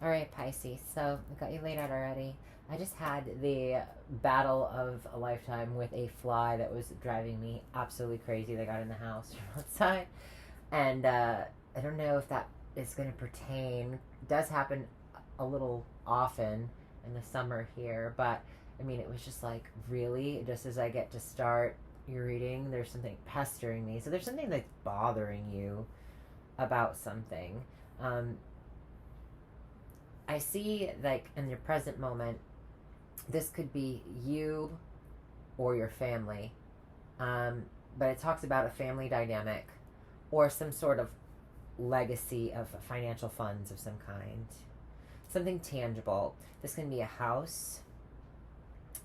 All right, Pisces. So I got you laid out already. I just had the battle of a lifetime with a fly that was driving me absolutely crazy. They got in the house from outside, and I don't know if that is going to pertain. It does happen a little often in the summer here, but I mean, it was just like really, just as I get to start your reading, there's something pestering me. So there's something that's bothering you about something. Um, I see, like, in your present moment, this could be you or your family. Um, but it talks about a family dynamic or some sort of legacy of financial funds of some kind. Something tangible. This can be a house.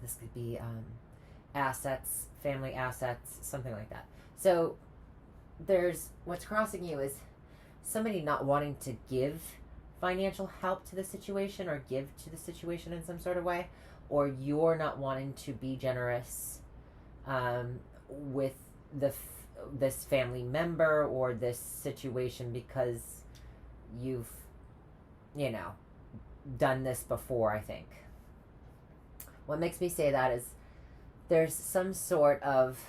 This could be assets, family assets, something like that. So there's what's crossing you is somebody not wanting to give financial help to the situation or give to the situation in some sort of way, or you're not wanting to be generous with this family member or this situation because you've, you know, done this before. I think what makes me say that is there's some sort of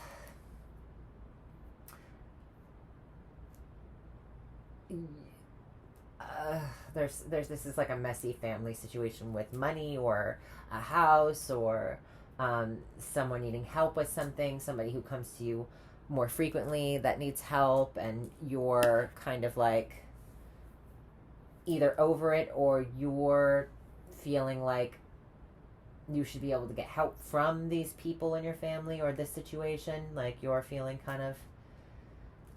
there's this is like a messy family situation with money or a house or someone needing help with something, somebody who comes to you more frequently that needs help, and you're kind of like either over it or you're feeling like you should be able to get help from these people in your family or this situation, like you're feeling kind of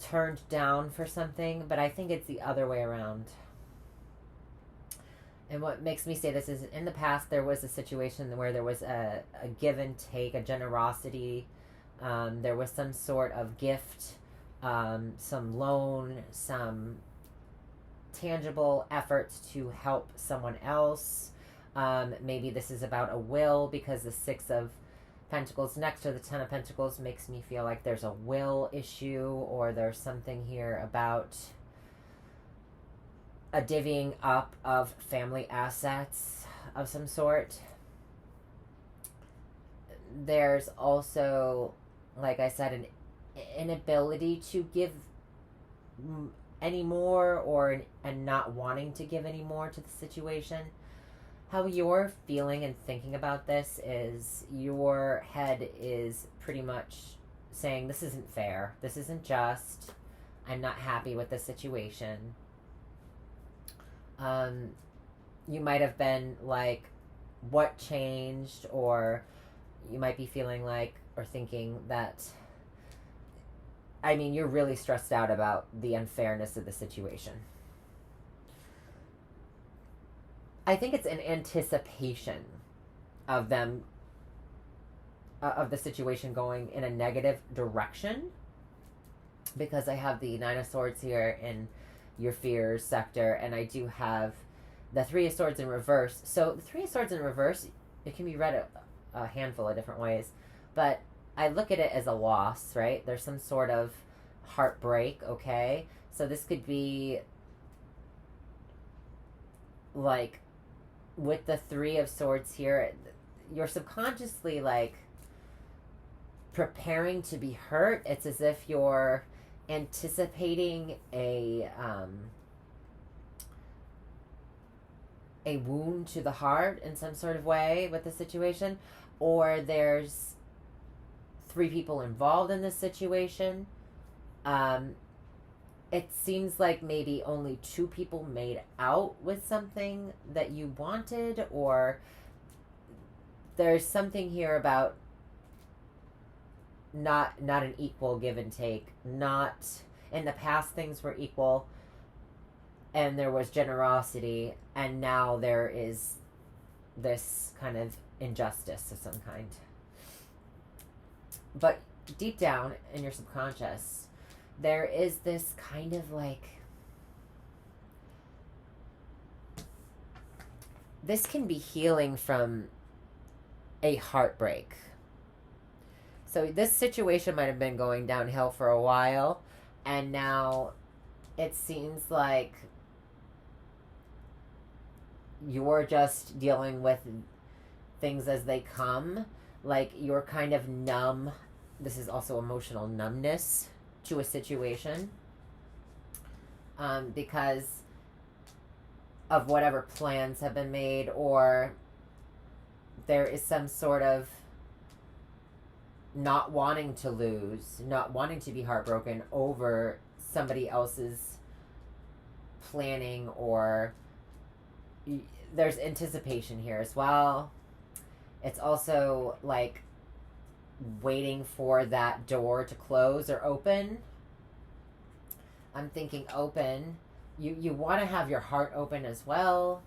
turned down for something, but I think it's the other way around. And what makes me say this is in the past there was a situation where there was a give and take, a generosity. There was some sort of gift, some loan, some tangible efforts to help someone else. Maybe this is about a will because the Six of Pentacles next to the Ten of Pentacles makes me feel like there's a will issue, or there's something here about a divvying up of family assets of some sort. There's also, like I said, an inability to give any more, or and not wanting to give any more to the situation. How you're feeling and thinking about this is your head is pretty much saying, this isn't fair, this isn't just, I'm not happy with the situation. um, you might have been like, what changed? Or you might be feeling like, or thinking that, I mean, you're really stressed out about the unfairness of the situation. I think it's an anticipation of them, of the situation going in a negative direction, because I have the Nine of Swords here in your fears sector, and I do have the Three of Swords in reverse. So the Three of Swords in reverse, it can be read a handful of different ways, but I look at it as a loss, right? There's some sort of heartbreak, okay? So this could be like with the Three of Swords here, you're subconsciously like preparing to be hurt. It's as if you're anticipating a wound to the heart in some sort of way with the situation, or there's three people involved in this situation. Um, it seems like maybe only two people made out with something that you wanted, or there's something here about not an equal give and take. Not in the past things were equal and there was generosity, and now there is this kind of injustice of some kind. But deep down in your subconscious, there is this kind of like, this can be healing from a heartbreak. So this situation might have been going downhill for a while, and now it seems like you're just dealing with things as they come. Like you're kind of numb. This is also emotional numbness to a situation, because of whatever plans have been made, or there is some sort of not wanting to lose, not wanting to be heartbroken over somebody else's planning, or there's anticipation here as well. It's also like waiting for that door to close or open. I'm thinking open. You want to have your heart open as well.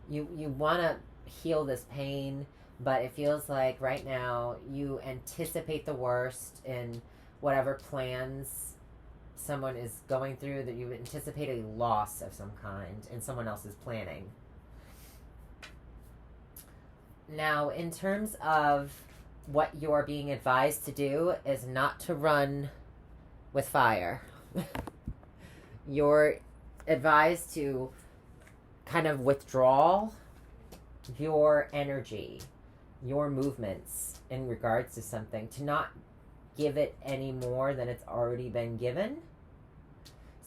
You want to heal this pain, but it feels like right now you anticipate the worst in whatever plans someone is going through, that you anticipate a loss of some kind in someone else's planning. Now, in terms of what you're being advised to do is not to run with fire. You're advised to kind of withdraw your energy, your movements in regards to something, to not give it any more than it's already been given.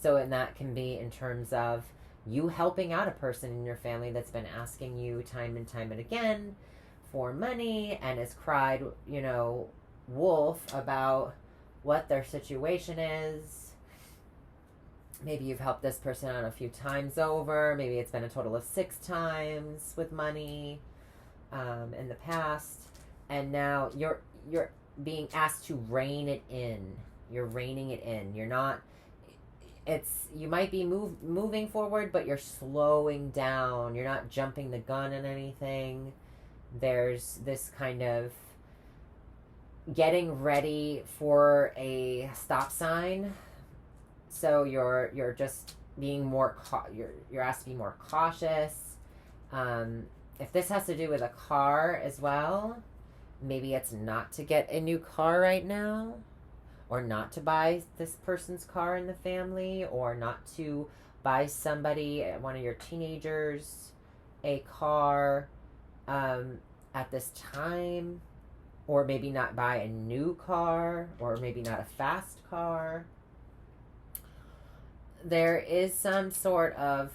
So, and that can be in terms of you helping out a person in your family that's been asking you time and time and again for money and has cried, wolf about what their situation is. Maybe you've helped this person out a few times over. Maybe it's been a total of 6 times with money in the past. And now you're being asked to rein it in. You're reining it in. You're not... You might be moving forward, but you're slowing down. You're not jumping the gun on anything. There's this kind of getting ready for a stop sign. So you're just being more you're asked to be more cautious. If this has to do with a car as well, maybe it's not to get a new car right now, or not to buy this person's car in the family, or not to buy somebody, one of your teenagers, a car at this time, or maybe not buy a new car, or maybe not a fast car. There is some sort of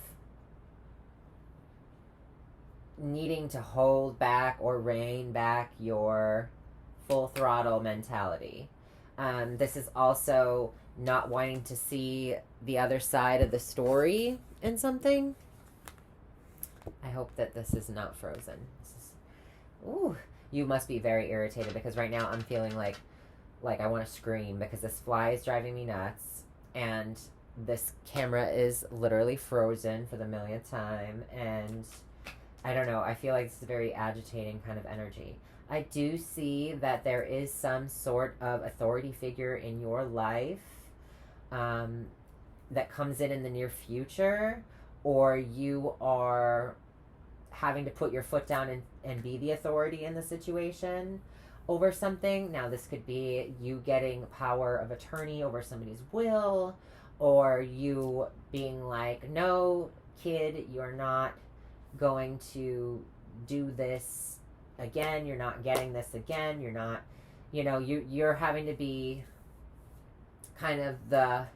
needing to hold back or rein back your full throttle mentality. This is also not wanting to see the other side of the story in something. I hope that this is not frozen. Ooh, you must be very irritated, because right now I'm feeling like I want to scream, because this fly is driving me nuts, and this camera is literally frozen for the millionth time, and I don't know, I feel like it's a very agitating kind of energy. I do see that there is some sort of authority figure in your life that comes in the near future, or you are having to put your foot down and be the authority in the situation over something. Now, this could be you getting power of attorney over somebody's will, or you being like, no, kid, you're not going to do this again. You're not getting this again. You're not, you're having to be kind of the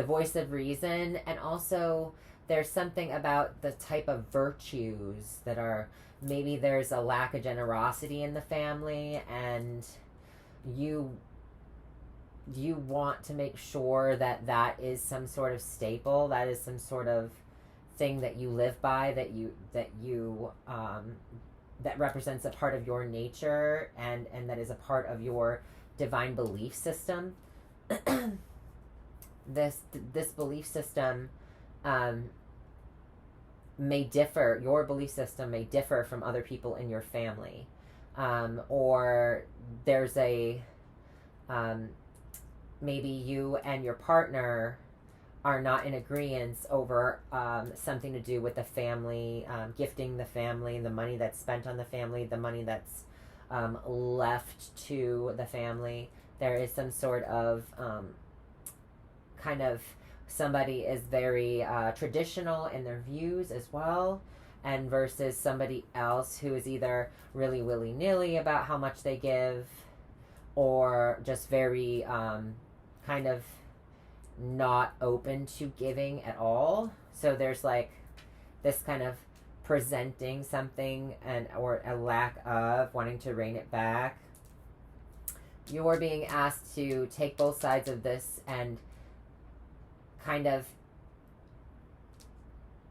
voice of reason. And also there's something about the type of virtues that are, maybe there's a lack of generosity in the family, and you want to make sure that is some sort of staple, that is some sort of thing that you live by, that represents a part of your nature, and that is a part of your divine belief system. This belief system may differ. Your belief system may differ from other people in your family, or there's a maybe you and your partner are not in agreement over something to do with the family, gifting the family, the money that's spent on the family, the money that's left to the family. There is some sort of kind of, somebody is very traditional in their views as well, and versus somebody else who is either really willy-nilly about how much they give, or just very kind of not open to giving at all. So there's like this kind of presenting something and or a lack of wanting to rein it back. You're being asked to take both sides of this and kind of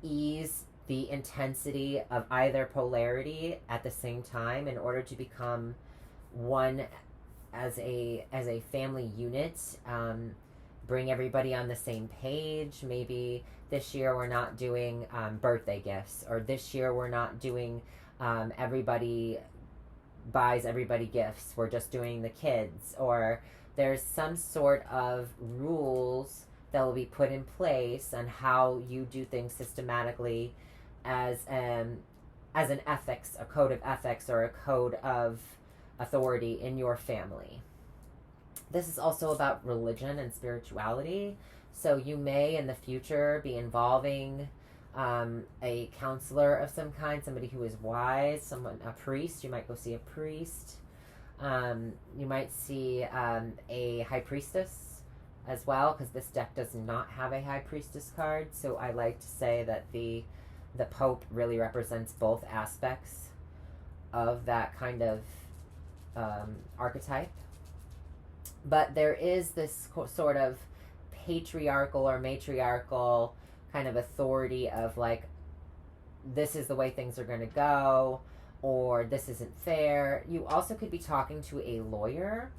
ease the intensity of either polarity at the same time in order to become one as a family unit. Bring everybody on the same page. Maybe this year we're not doing birthday gifts, or this year we're not doing everybody buys everybody gifts. We're just doing the kids, or there's some sort of rules that will be put in place on how you do things systematically as an ethics, a code of ethics, or a code of authority in your family. This is also about religion and spirituality. So you may in the future be involving a counselor of some kind, somebody who is wise, a priest. You might go see a priest. You might see a high priestess as well, because this deck does not have a high priestess card. So I like to say that the Pope really represents both aspects of that kind of archetype. But there is this sort of patriarchal or matriarchal kind of authority of like, this is the way things are going to go, or this isn't fair. You also could be talking to a lawyer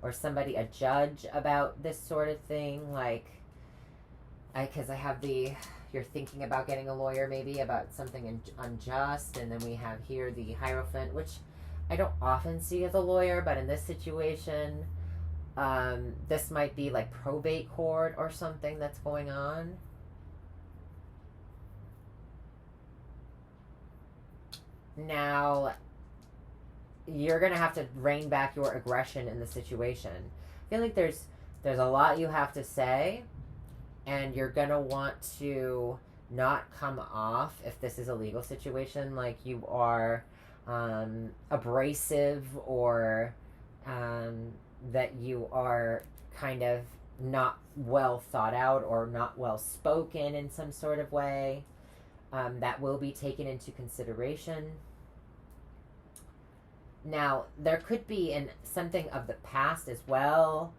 or somebody, a judge, about this sort of thing. Like, because I have you're thinking about getting a lawyer maybe about something unjust, and then we have here the Hierophant, which I don't often see as a lawyer, but in this situation, this might be like probate court or something that's going on. Now, you're going to have to rein back your aggression in the situation. I feel like there's a lot you have to say, and you're going to want to not come off, if this is a legal situation, like you are abrasive, or that you are kind of not well thought out or not well spoken in some sort of way. That will be taken into consideration. Now, there could be something of the past as well.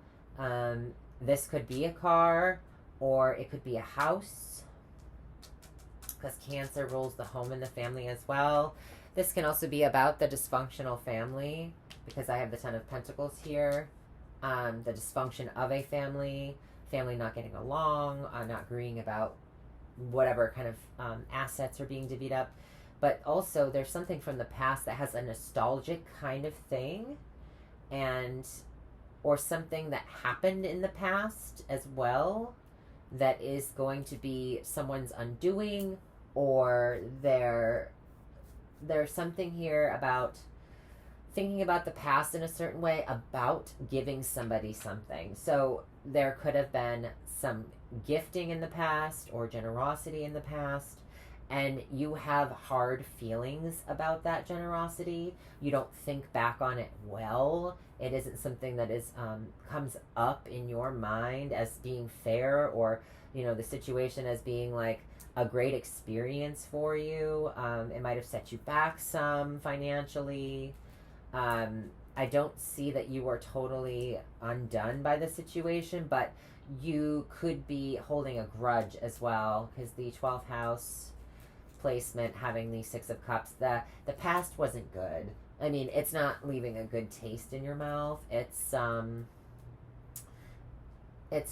This could be a car, or it could be a house, because Cancer rules the home and the family as well. This can also be about the dysfunctional family, because I have the Ten of Pentacles here. The dysfunction of a family not getting along, not agreeing about whatever kind of assets are being divvied up. But also there's something from the past that has a nostalgic kind of thing, or something that happened in the past as well, that is going to be someone's undoing, or there's something here about thinking about the past in a certain way, about giving somebody something. So there could have been some gifting in the past or generosity in the past, and you have hard feelings about that generosity. You don't think back on it well. It isn't something that is comes up in your mind as being fair, or the situation as being like a great experience for you. It might have set you back some financially. I don't see that you are totally undone by the situation, but you could be holding a grudge as well, because the 12th house placement, having the Six of Cups, the past wasn't good. I mean, it's not leaving a good taste in your mouth. It's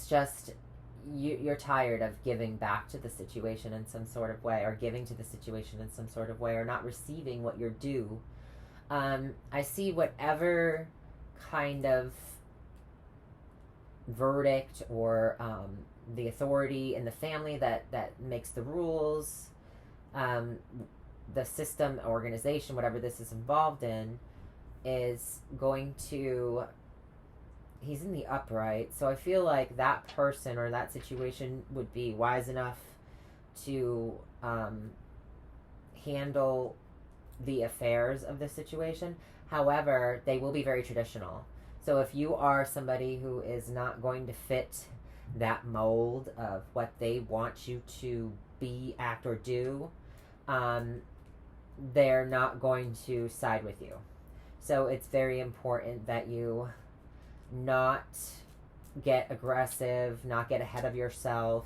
just you're tired of giving back to the situation in some sort of way, or giving to the situation in some sort of way, or not receiving what you're due. I see whatever kind of verdict or the authority in the family that makes the rules, the system, organization, whatever this is involved in, is going to... He's in the upright, so I feel like that person or that situation would be wise enough to handle the affairs of the situation. However, they will be very traditional. So if you are somebody who is not going to fit that mold of what they want you to be, act, or do, they're not going to side with you. So it's very important that you not get aggressive, not get ahead of yourself.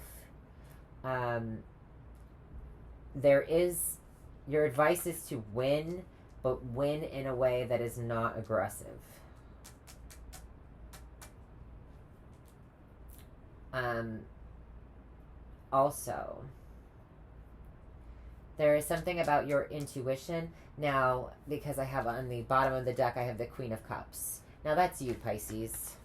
Your advice is to win, but win in a way that is not aggressive. Also, there is something about your intuition. Now, because I have on the bottom of the deck, I have the Queen of Cups. Now, that's you, Pisces.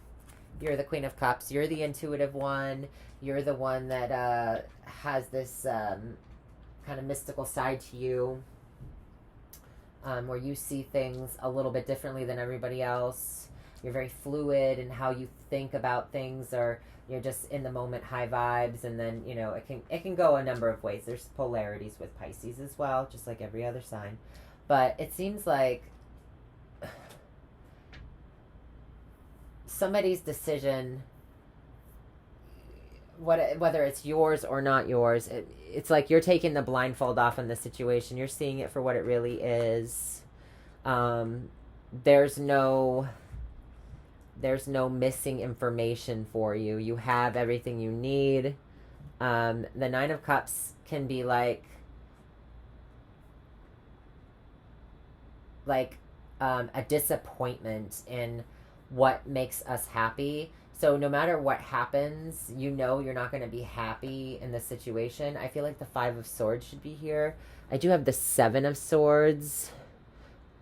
You're the Queen of Cups. You're the intuitive one. You're the one that has this kind of mystical side to you, where you see things a little bit differently than everybody else. You're very fluid in how you think about things, or you're just in the moment, high vibes, and then, you know, it can go a number of ways. There's polarities with Pisces as well, just like every other sign. But it seems like somebody's decision, whether it's yours or not yours, it's like you're taking the blindfold off on the situation. You're seeing it for what it really is. There's no missing information for you. You have everything you need. The Nine of Cups can be like a disappointment in what makes us happy. So no matter what happens, you know you're not going to be happy in the situation. I feel like the Five of Swords should be here. I do have the Seven of Swords,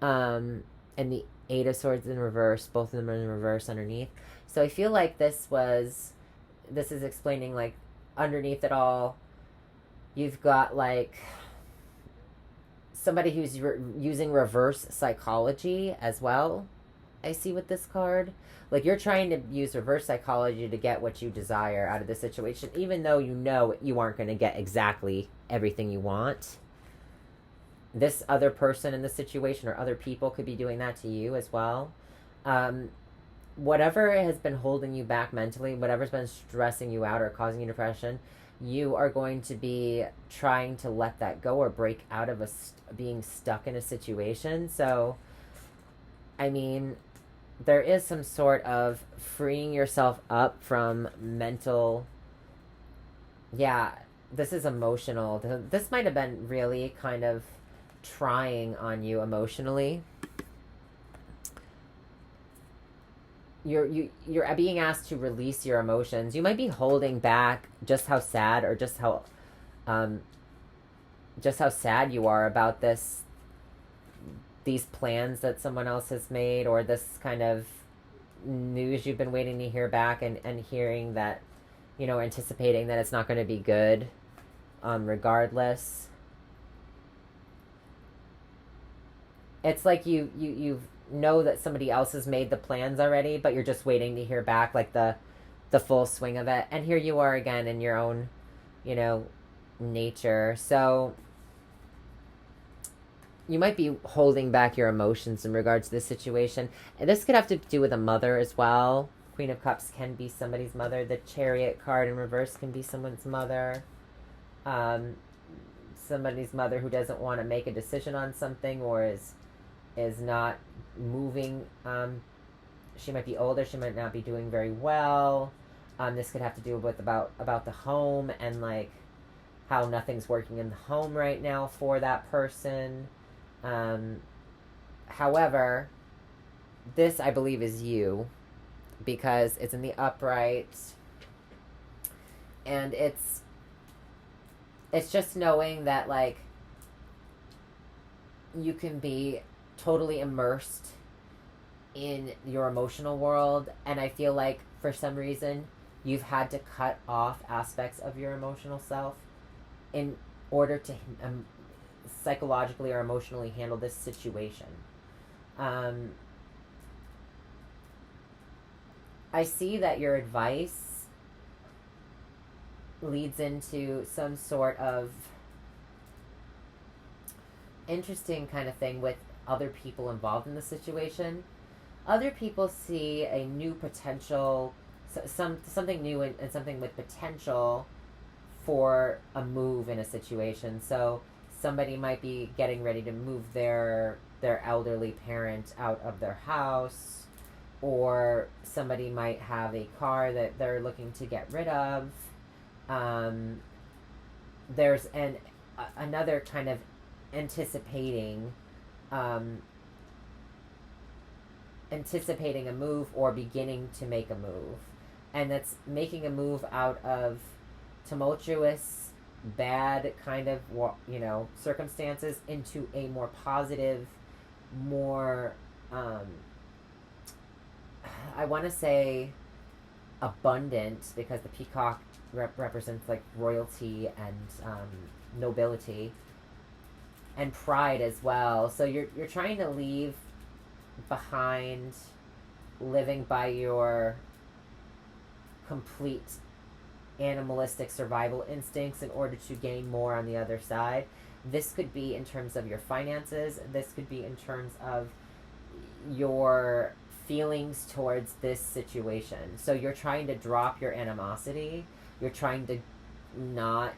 and the Eight of Swords in reverse. Both of them are in reverse underneath. So I feel like this is explaining, like, underneath it all, you've got like somebody who's using reverse psychology as well. I see with this card. Like, you're trying to use reverse psychology to get what you desire out of the situation, even though you know you aren't going to get exactly everything you want. This other person in the situation, or other people, could be doing that to you as well. Whatever has been holding you back mentally, whatever's been stressing you out or causing you depression, you are going to be trying to let that go or break out of being stuck in a situation. So, I mean, there is some sort of freeing yourself up from mental... Yeah, this is emotional. This might have been really kind of trying on you emotionally. You're being asked to release your emotions. You might be holding back just how sad, or just how sad you are about these plans that someone else has made, or this kind of news you've been waiting to hear back, and hearing that, you know, anticipating that it's not going to be good, regardless. It's like you know that somebody else has made the plans already, but you're just waiting to hear back, like the full swing of it. And here you are again in your own, you know, nature. So you might be holding back your emotions in regards to this situation. And this could have to do with a mother as well. Queen of Cups can be somebody's mother. The Chariot card in reverse can be someone's mother. Somebody's mother who doesn't want to make a decision on something, or is not moving. She might be older. She might not be doing very well. This could have to do with about the home, and like how nothing's working in the home right now for that person. However, this, I believe, is you, because it's in the upright, and it's just knowing that, like, you can be totally immersed in your emotional world, and I feel like for some reason you've had to cut off aspects of your emotional self in order to psychologically or emotionally handle this situation. I see that your advice leads into some sort of interesting kind of thing with other people involved in the situation. Other people see a new potential, something new, and something with potential for a move in a situation. So somebody might be getting ready to move their elderly parent out of their house, or somebody might have a car that they're looking to get rid of. Um, there's another kind of anticipating um, anticipating a move or beginning to make a move, and that's making a move out of tumultuous, bad kind of circumstances into a more positive, more I want to say abundant, because the peacock represents like royalty and nobility and pride as well. So you're trying to leave behind living by your complete animalistic survival instincts in order to gain more on the other side. This could be in terms of your finances. This could be in terms of your feelings towards this situation. So you're trying to drop your animosity. You're trying to not.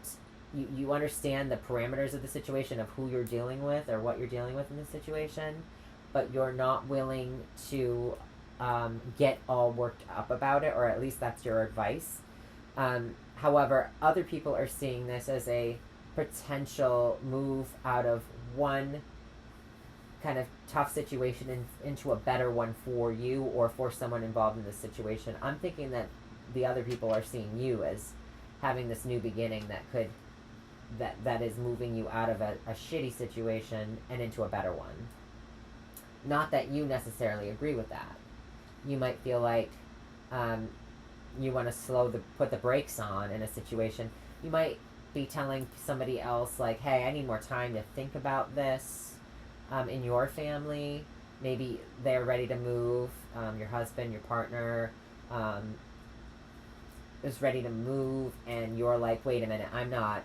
You understand the parameters of the situation, of who you're dealing with or what you're dealing with in the situation, but you're not willing to get all worked up about it, or at least that's your advice. However, other people are seeing this as a potential move out of one kind of tough situation into a better one for you or for someone involved in this situation. I'm thinking that the other people are seeing you as having this new beginning that is moving you out of a shitty situation and into a better one. Not that you necessarily agree with that. You might feel like you want to put the brakes on in a situation. You might be telling somebody else like, hey, I need more time to think about this. In your family, maybe they're ready to move. Your husband, your partner is ready to move, and you're like, wait a minute, I'm not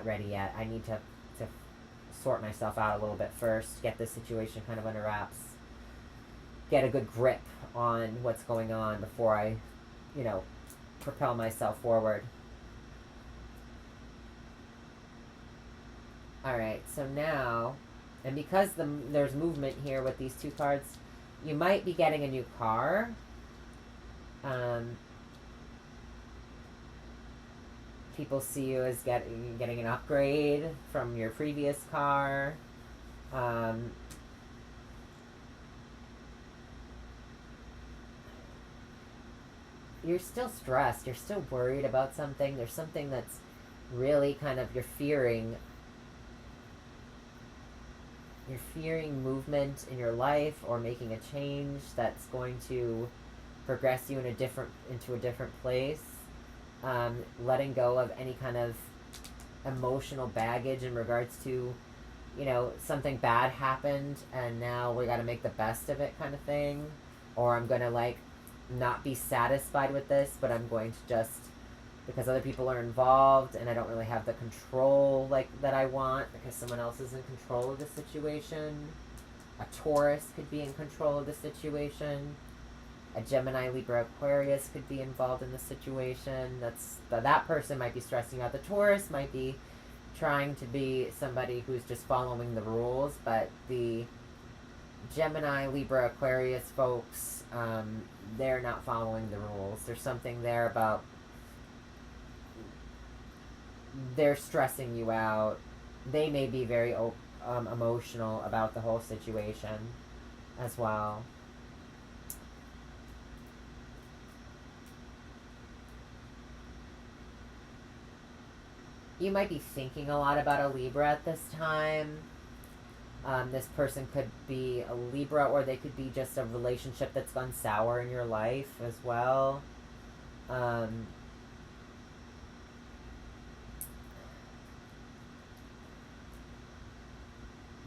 ready yet. I need to sort myself out a little bit first, get this situation kind of under wraps, get a good grip on what's going on before I, propel myself forward. All right, so now, and because there's movement here with these two cards, you might be getting a new car. People see you as getting an upgrade from your previous car. You're still stressed. You're still worried about something. There's something that's really kind of, you're fearing movement in your life, or making a change that's going to progress you into a different place. Letting go of any kind of emotional baggage in regards to, something bad happened and now we got to make the best of it kind of thing. Or I'm going to not be satisfied with this, but I'm going to just, because other people are involved and I don't really have the control that I want, because someone else is in control of the situation. A Taurus could be in control of the situation. A Gemini, Libra, Aquarius could be involved in the situation. That person might be stressing out. The Taurus might be trying to be somebody who's just following the rules, but the Gemini, Libra, Aquarius folks, they're not following the rules. There's something there about they're stressing you out. They may be very emotional about the whole situation as well. You might be thinking a lot about a Libra at this time. This person could be a Libra, or they could be just a relationship that's gone sour in your life as well.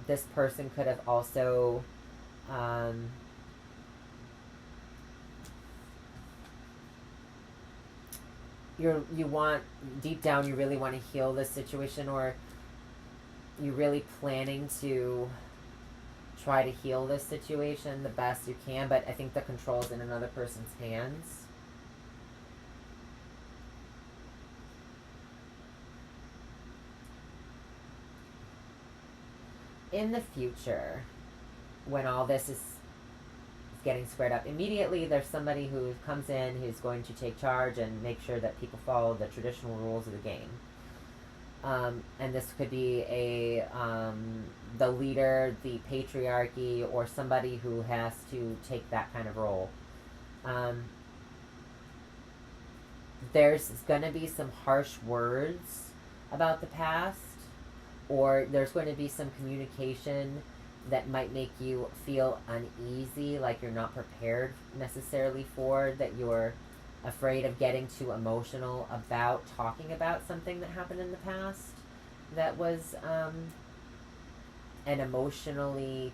This person could have also you want, deep down, you really want to heal this situation, or you're really planning to try to heal this situation the best you can, but I think the control's in another person's hands. In the future, when all this is getting squared up, immediately there's somebody who comes in who's going to take charge and make sure that people follow the traditional rules of the game. And this could be the leader, the patriarchy, or somebody who has to take that kind of role. There's going to be some harsh words about the past, or there's going to be some communication that might make you feel uneasy, like you're not prepared necessarily for, that you're afraid of getting too emotional about talking about something that happened in the past that was an emotionally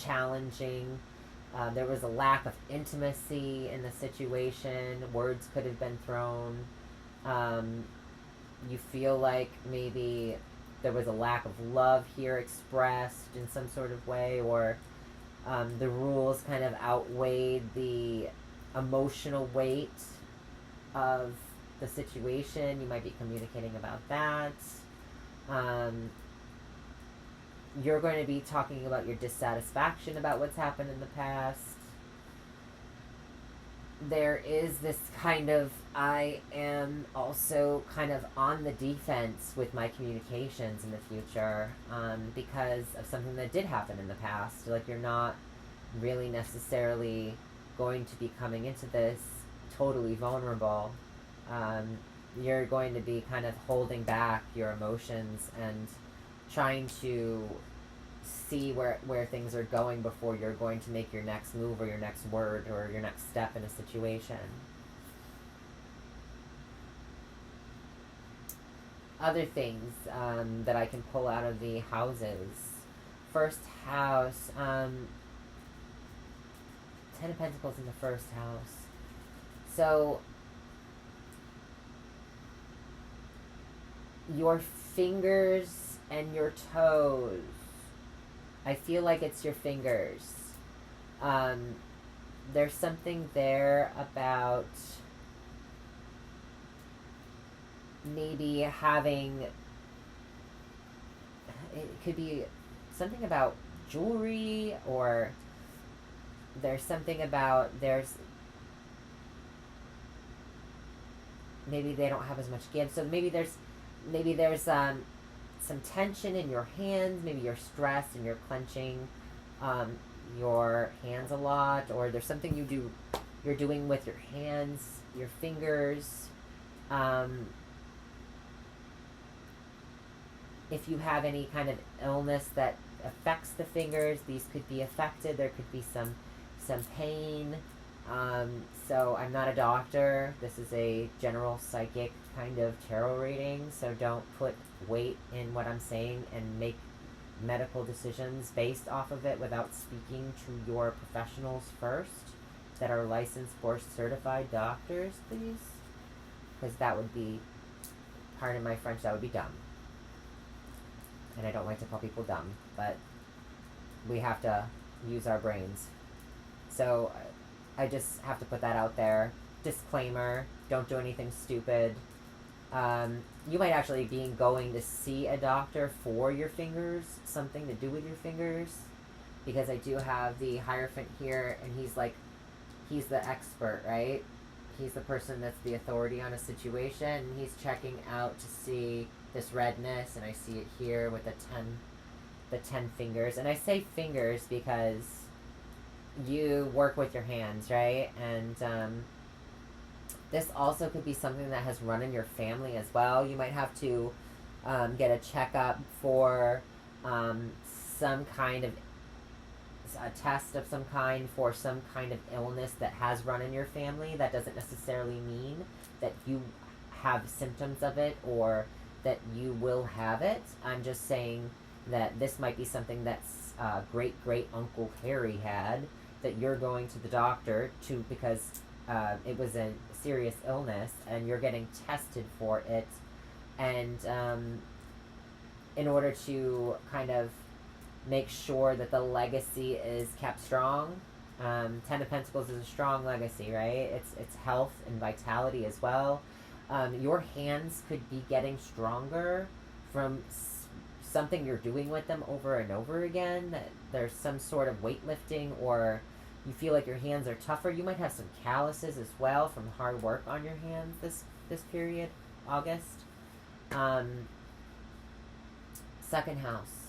challenging. There was a lack of intimacy in the situation. Words could have been thrown. You feel like maybe there was a lack of love here expressed in some sort of way, or the rules kind of outweighed the emotional weight of the situation. You might be communicating about that. You're going to be talking about your dissatisfaction about what's happened in the past. There is this kind of, I am also kind of on the defense with my communications in the future, because of something that did happen in the past. Like, you're not really necessarily going to be coming into this totally vulnerable. You're going to be kind of holding back your emotions and trying to see where things are going before you're going to make your next move or your next word or your next step in a situation. Other things that I can pull out of the houses. First house, Ten of Pentacles in the first house. So your fingers and your toes. I feel like it's your fingers. There's something there about maybe having, it could be something about jewelry, or there's something about, maybe they don't have as much give, so maybe there's some tension in your hands. Maybe you're stressed and you're clenching your hands a lot, or there's something you're doing with your hands, your fingers. If you have any kind of illness that affects the fingers, these could be affected. There could be some pain. So I'm not a doctor. This is a general psychic kind of tarot reading, so don't put weight in what I'm saying and make medical decisions based off of it without speaking to your professionals first that are licensed board certified doctors, please. Because that would be, pardon my French, that would be dumb. And I don't like to call people dumb, but we have to use our brains. So I just have to put that out there. Disclaimer, don't do anything stupid. You might actually be going to see a doctor for your fingers, something to do with your fingers, because I do have the Hierophant here, and he's the expert, right? He's the person that's the authority on a situation, and he's checking out to see this redness, and I see it here with the 10 fingers. And I say fingers because you work with your hands, right? And this also could be something that has run in your family as well. You might have to get a checkup for some kind of a test of some kind for some kind of illness that has run in your family. That doesn't necessarily mean that you have symptoms of it or that you will have it. I'm just saying that this might be something that's great Uncle Harry had, that you're going to the doctor to because it was a serious illness and you're getting tested for it, and in order to kind of make sure that the legacy is kept strong. Ten of Pentacles is a strong legacy, right? It's health and vitality as well. Your hands could be getting stronger from something you're doing with them over and over again. That there's some sort of weightlifting, or you feel like your hands are tougher. You might have some calluses as well from hard work on your hands this period, August. Second house,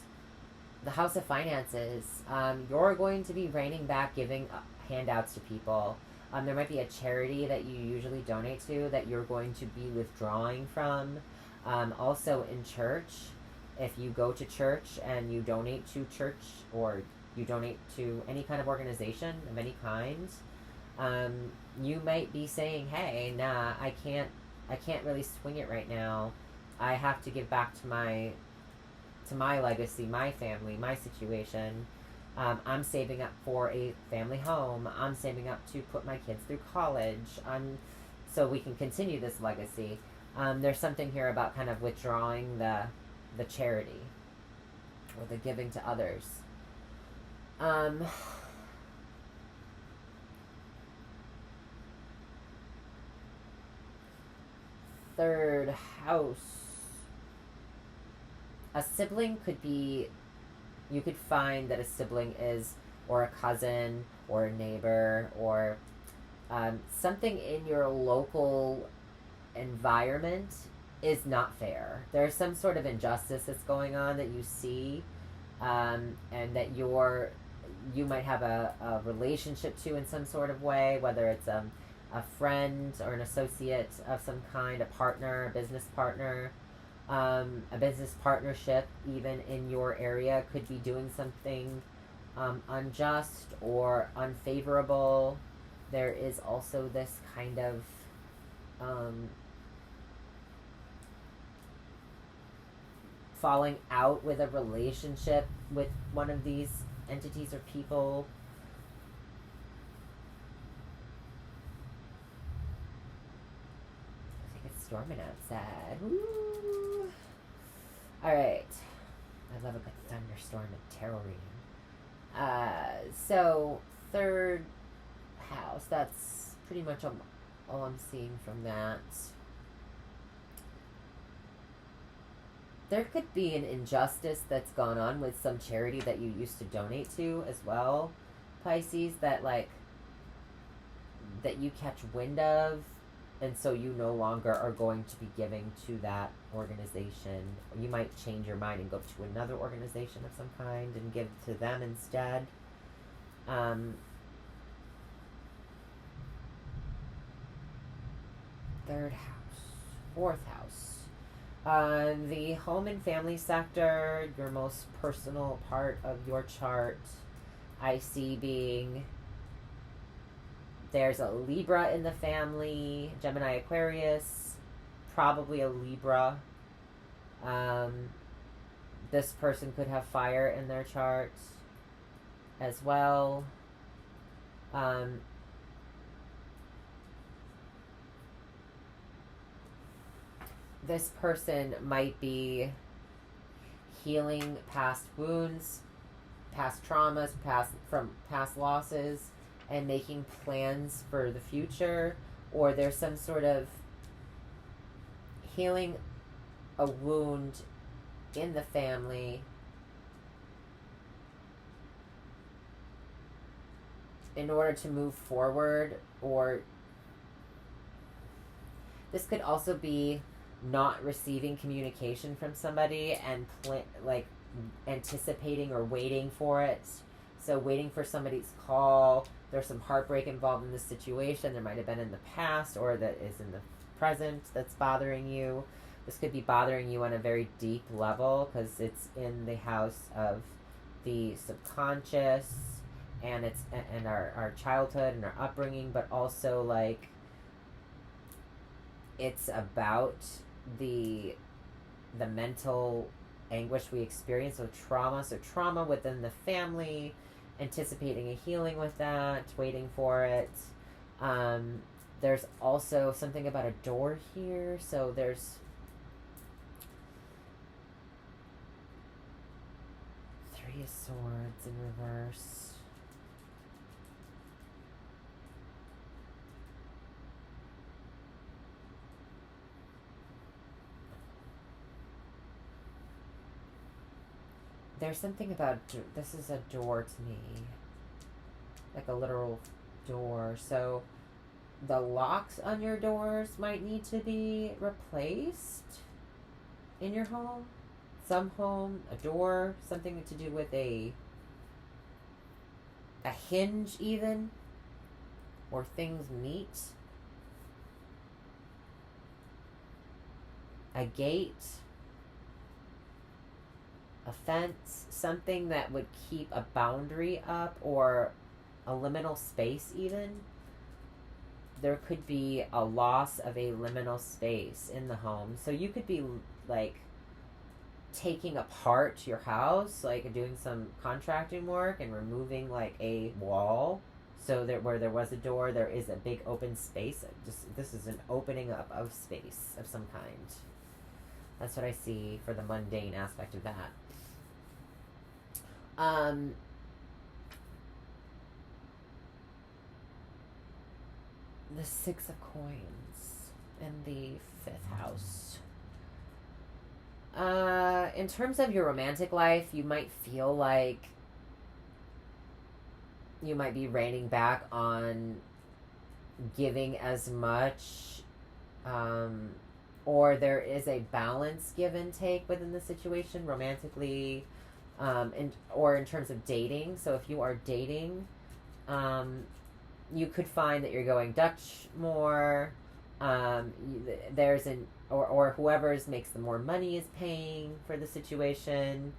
the house of finances. You're going to be reining back giving handouts to people. There might be a charity that you usually donate to that you're going to be withdrawing from. Also in church, if you go to church and you donate to church, or you donate to any kind of organization of any kind, you might be saying, hey, nah, I can't really swing it right now. I have to give back to my legacy, my family, my situation. I'm saving up for a family home. I'm saving up to put my kids through college. So we can continue this legacy. There's something here about kind of withdrawing the charity or the giving to others. Third house. A sibling could be, you could find that a sibling is, or a cousin, or a neighbor, or something in your local environment is not fair. There's some sort of injustice that's going on that you see, and that you might have a relationship to in some sort of way, whether it's a friend or an associate of some kind, a partner, a business partner. A business partnership, even in your area, could be doing something unjust or unfavorable. There is also this kind of falling out with a relationship with one of these entities or people. I think it's storming outside. Woo! All right. I love a good thunderstorm and tarot reading. So third house. That's pretty much all I'm seeing from that. There could be an injustice that's gone on with some charity that you used to donate to as well, Pisces, that you catch wind of, and so you no longer are going to be giving to that organization. You might change your mind and go to another organization of some kind and give to them instead. Third house. Fourth house. The home and family sector, your most personal part of your chart, I see being, there's a Libra in the family, Gemini, Aquarius, probably a Libra. This person could have fire in their chart as well. This person might be healing past wounds, past traumas, past losses, and making plans for the future, or there's some sort of healing a wound in the family in order to move forward. Or this could also be not receiving communication from somebody and anticipating or waiting for it. So waiting for somebody's call. There's some heartbreak involved in this situation. There might have been in the past, or that is in the present, that's bothering you. This could be bothering you on a very deep level because it's in the house of the subconscious, and it's and our childhood and our upbringing, but also like it's about the mental anguish we experience with trauma. So trauma within the family, anticipating a healing with that, waiting for it. There's also something about a door here. So there's Three of Swords in reverse. There's something about, this is a door to me, like a literal door. So the locks on your doors might need to be replaced in your home. Some home, a door, something to do with a hinge even, or things meet. A gate, a fence, something that would keep a boundary up, or a liminal space even. There could be a loss of a liminal space in the home. So you could be like taking apart your house, like doing some contracting work and removing like a wall, so that where there was a door, there is a big open space. Just, this is an opening up of space of some kind. That's what I see for the mundane aspect of that. The Six of Coins in the 5th house. In terms of your romantic life, you might feel like you might be reining back on giving as much, or there is a balance give and take within the situation romantically, or in terms of dating. So if you are dating, you could find that you're going Dutch more. There's an or whoever's makes the more money is paying for the situation.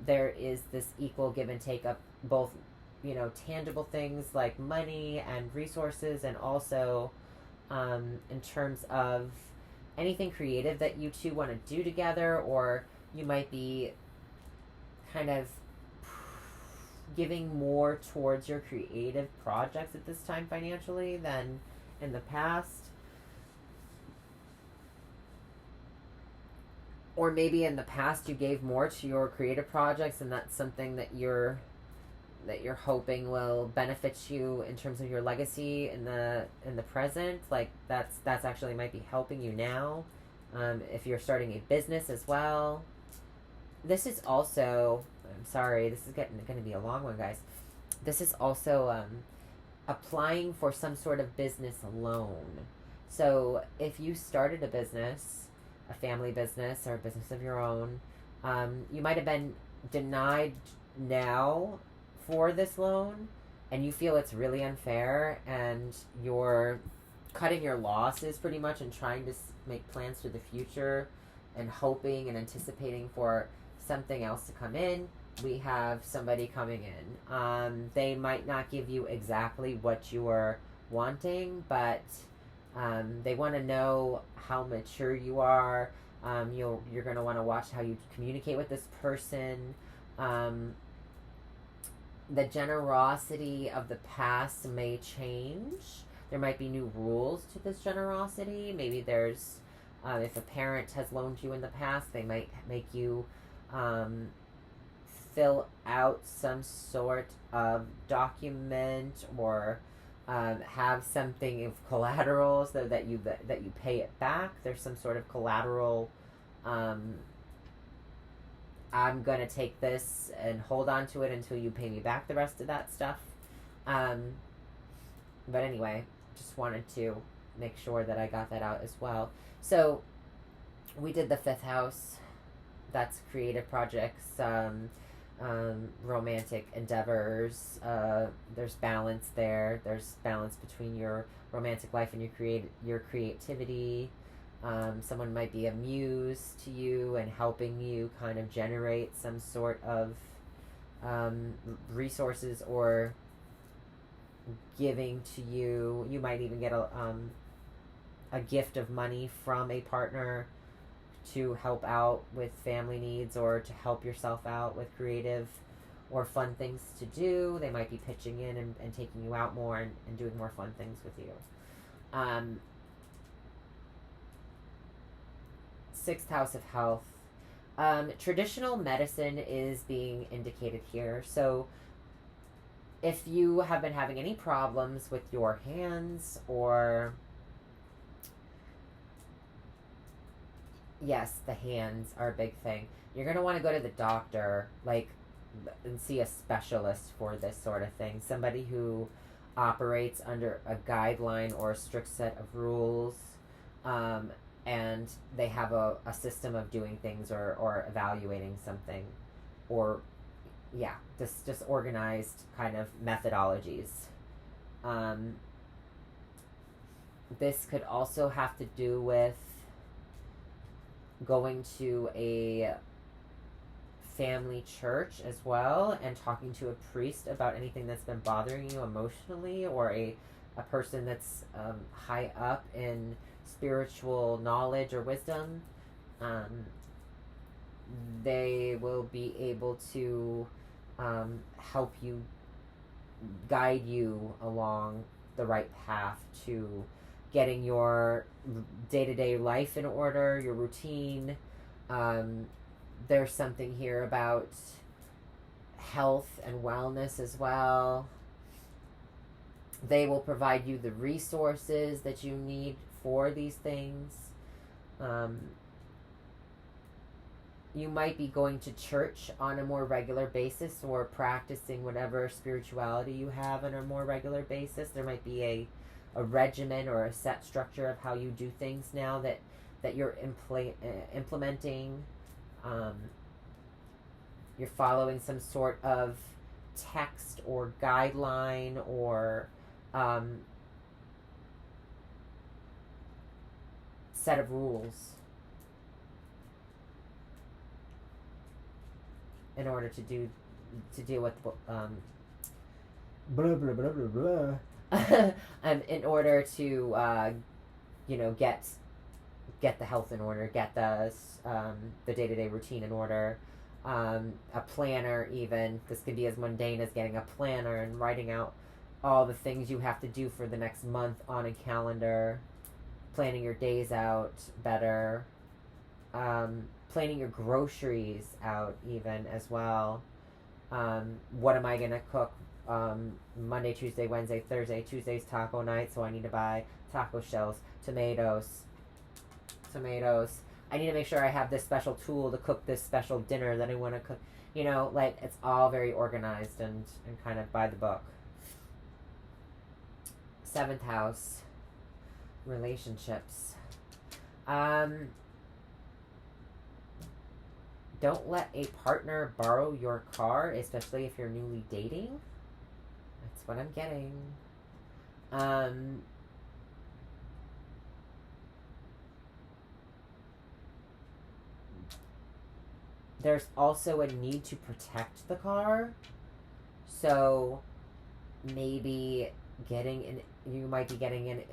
There is this equal give and take of both, tangible things like money and resources, and also in terms of anything creative that you two want to do together, or you might be kind of giving more towards your creative projects at this time financially than in the past. Or maybe in the past you gave more to your creative projects, and that's something that you're hoping will benefit you in terms of your legacy in the present. Like that's actually might be helping you now. If you're starting a business as well. This is also, I'm sorry, this is going to be a long one, guys. This is also applying for some sort of business loan. So if you started a business, a family business or a business of your own, you might have been denied now for this loan, and you feel it's really unfair, and you're cutting your losses pretty much and trying to make plans for the future and hoping and anticipating for something else to come in. We have somebody coming in. They might not give you exactly what you are wanting, but they want to know how mature you are. You're going to want to watch how you communicate with this person. The generosity of the past may change. There might be new rules to this generosity. Maybe there's, if a parent has loaned you in the past, they might make you fill out some sort of document, or have something of collateral so that you pay it back. There's some sort of collateral. I'm gonna take this and hold on to it until you pay me back the rest of that stuff. But anyway, just wanted to make sure that I got that out as well. So we did the 5th house. That's creative projects, romantic endeavors. There's balance there. There's balance between your romantic life and your creativity. Someone might be a muse to you and helping you kind of generate some sort of resources, or giving to you. You might even get a gift of money from a partner to help out with family needs, or to help yourself out with creative or fun things to do. They might be pitching in and taking you out more and doing more fun things with you. 6th house of health. Traditional medicine is being indicated here. So if you have been having any problems with your hands, or yes, the hands are a big thing. You're going to want to go to the doctor, like, and see a specialist for this sort of thing. Somebody who operates under a guideline or a strict set of rules, um, and they have a system of doing things, or evaluating something, or yeah, just organized kind of methodologies. Um, this could also have to do with going to a family church as well, and talking to a priest about anything that's been bothering you emotionally, or a person that's high up in spiritual knowledge or wisdom. Um, they will be able to help you, guide you along the right path to getting your day-to-day life in order, your routine. There's something here about health and wellness as well. They will provide you the resources that you need for these things. You might be going to church on a more regular basis, or practicing whatever spirituality you have on a more regular basis. There might be a regimen or a set structure of how you do things now that you're implementing. You're following some sort of text or guideline, or set of rules in order to deal with blah blah blah blah blah. In order to get the health in order, get the day-to-day routine in order. A planner, even. This could be as mundane as getting a planner and writing out all the things you have to do for the next month on a calendar, planning your days out better, planning your groceries out even as well. What am I going to cook Monday, Tuesday, Wednesday, Thursday? Tuesday's taco night, so I need to buy taco shells, tomatoes. I need to make sure I have this special tool to cook this special dinner that I want to cook. Like, it's all very organized and kind of by the book. 7th house, relationships. Don't let a partner borrow your car, especially if you're newly dating. That's what I'm getting. There's also a need to protect the car. So maybe you might be getting in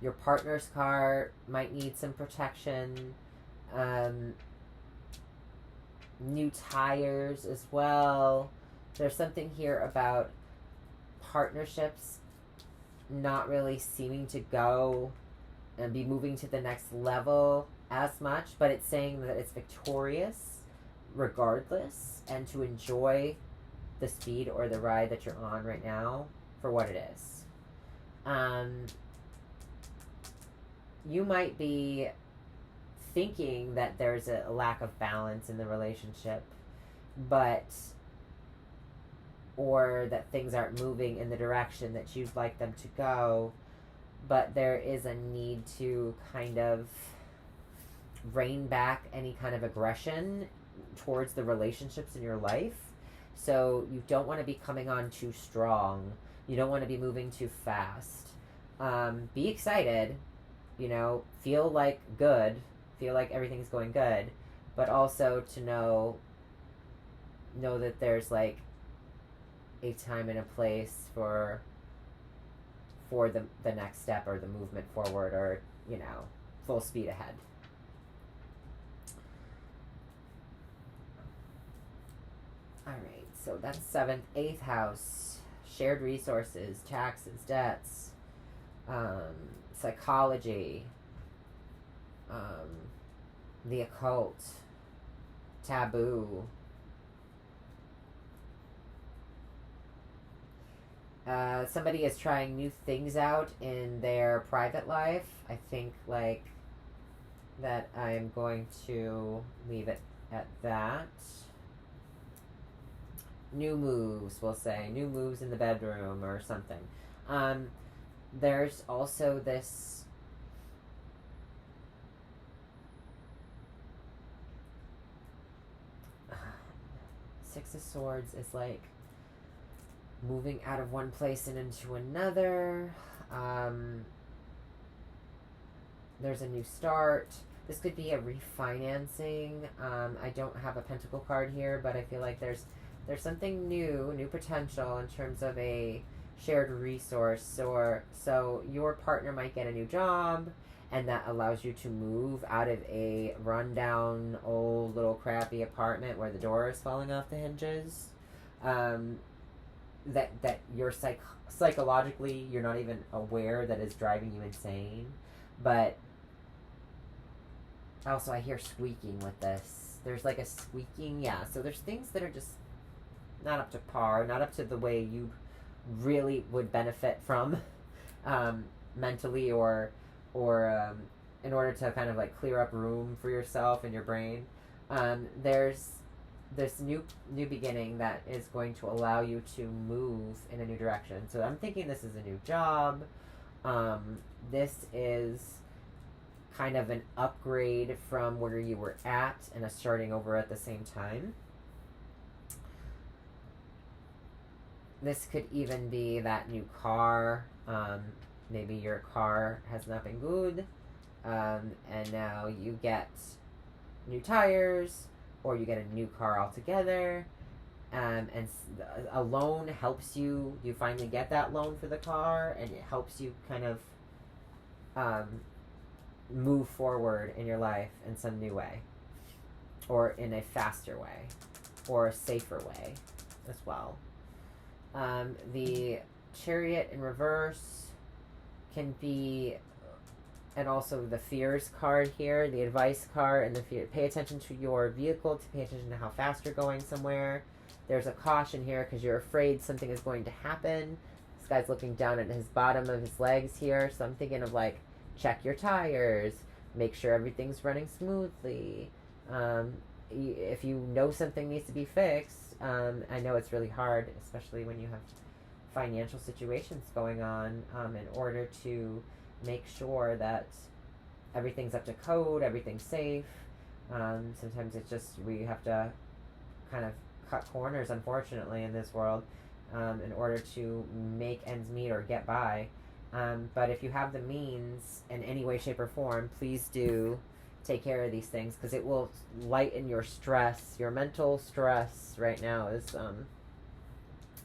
your partner's car might need some protection. New tires as well. There's something here about partnerships not really seeming to go and be moving to the next level as much, but it's saying that it's victorious regardless, and to enjoy the speed or the ride that you're on right now for what it is. You might be thinking that there's a lack of balance in the relationship, or that things aren't moving in the direction that you'd like them to go, but there is a need to kind of rein back any kind of aggression towards the relationships in your life. So you don't want to be coming on too strong. You don't want to be moving too fast. Be excited, feel like everything's going good, but also to know that there's like a time and a place for the next step, or the movement forward, or full speed ahead. All right, so that's 7th. 8th house, shared resources, taxes, debts, psychology, the occult, taboo. Somebody is trying new things out in their private life. I think like that I'm going to leave it at that. New moves, we'll say. New moves in the bedroom or something. There's also this Six of Swords is like moving out of one place and into another. There's a new start. This could be a refinancing. I don't have a pentacle card here, but I feel like there's something new potential in terms of a shared resource. Or so your partner might get a new job, and that allows you to move out of a rundown, old, little crappy apartment where the door is falling off the hinges. That you're psychologically you're not even aware that is driving you insane, but also I hear squeaking with this. There's like a squeaking, yeah. So there's things that are just not up to par, not up to the way you really would benefit from, mentally or in order to kind of like clear up room for yourself and your brain. There's this new beginning that is going to allow you to move in a new direction. So I'm thinking this is a new job. This is kind of an upgrade from where you were at and a starting over at the same time. This could even be that new car. Maybe your car has not been good, and now you get new tires, or you get a new car altogether, and a loan helps you. You finally get that loan for the car, and it helps you kind of move forward in your life in some new way, or in a faster way, or a safer way as well. The Chariot in reverse can be, and also the fears card here, the advice card, and the fear. Pay attention to your vehicle, to pay attention to how fast you're going somewhere. There's a caution here because you're afraid something is going to happen. This guy's looking down at his bottom of his legs here, so I'm thinking of like, check your tires, make sure everything's running smoothly. If you know something needs to be fixed, I know it's really hard, especially when you have financial situations going on, in order to make sure that everything's up to code, everything's safe. Sometimes it's just we have to kind of cut corners, unfortunately, in this world, in order to make ends meet or get by. But if you have the means in any way, shape, or form, please do take care of these things, because it will lighten your stress. Your mental stress right now is